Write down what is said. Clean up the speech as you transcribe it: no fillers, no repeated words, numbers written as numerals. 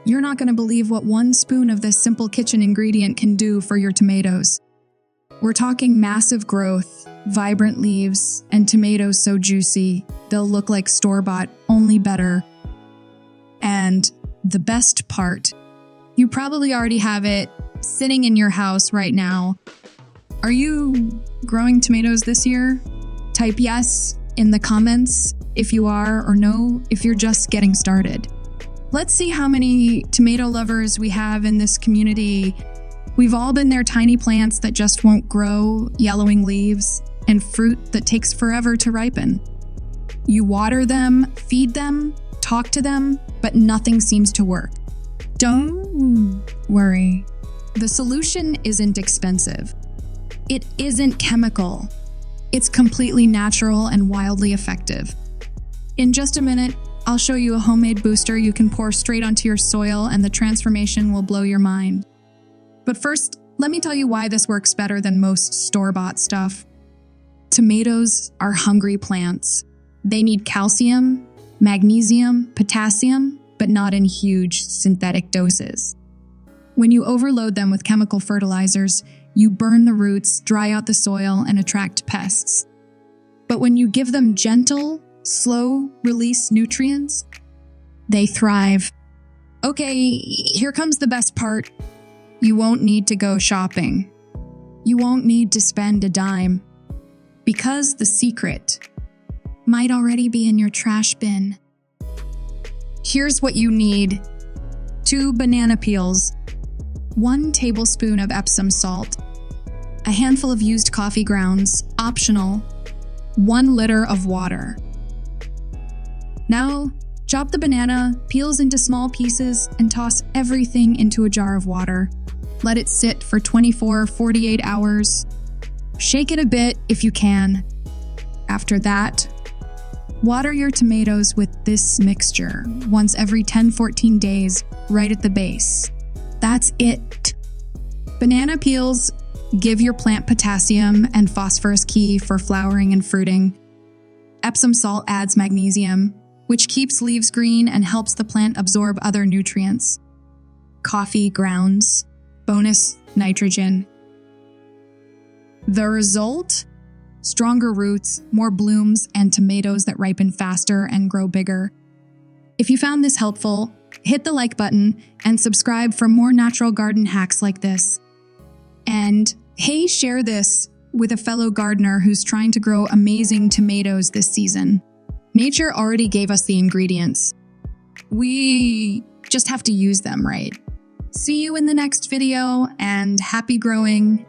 You're not going to believe what 1 spoon of this simple kitchen ingredient can do for your tomatoes. We're talking massive growth, vibrant leaves, and tomatoes so juicy, they'll look like store-bought, only better. And the best part, you probably already have it sitting in your house right now. Are you growing tomatoes this year? Type yes in the comments if you are, or no if you're just getting started. Let's see how many tomato lovers we have in this community. We've all been there, tiny plants that just won't grow, yellowing leaves, and fruit that takes forever to ripen. You water them, feed them, talk to them, but nothing seems to work. Don't worry. The solution isn't expensive. It isn't chemical. It's completely natural and wildly effective. In just a minute, I'll show you a homemade booster you can pour straight onto your soil, and the transformation will blow your mind. But first, let me tell you why this works better than most store-bought stuff. Tomatoes are hungry plants. They need calcium, magnesium, potassium, but not in huge synthetic doses. When you overload them with chemical fertilizers, you burn the roots, dry out the soil, and attract pests. But when you give them gentle, slow-release nutrients, they thrive. Okay, here comes the best part. You won't need to go shopping. You won't need to spend a dime. Because the secret might already be in your trash bin. Here's what you need. 2 banana peels, 1 tablespoon of Epsom salt, a handful of used coffee grounds, optional, 1 liter of water. Now, chop the banana peels into small pieces and toss everything into a jar of water. Let it sit for 24-48 hours. Shake it a bit if you can. After that, water your tomatoes with this mixture once every 10-14 days, right at the base. That's it. Banana peels give your plant potassium and phosphorus key for flowering and fruiting. Epsom salt adds magnesium, which keeps leaves green and helps the plant absorb other nutrients. Coffee grounds, bonus nitrogen. The result? Stronger roots, more blooms, and tomatoes that ripen faster and grow bigger. If you found this helpful, hit the like button and subscribe for more natural garden hacks like this. And hey, share this with a fellow gardener who's trying to grow amazing tomatoes this season. Nature already gave us the ingredients. We just have to use them right. See you in the next video, and happy growing.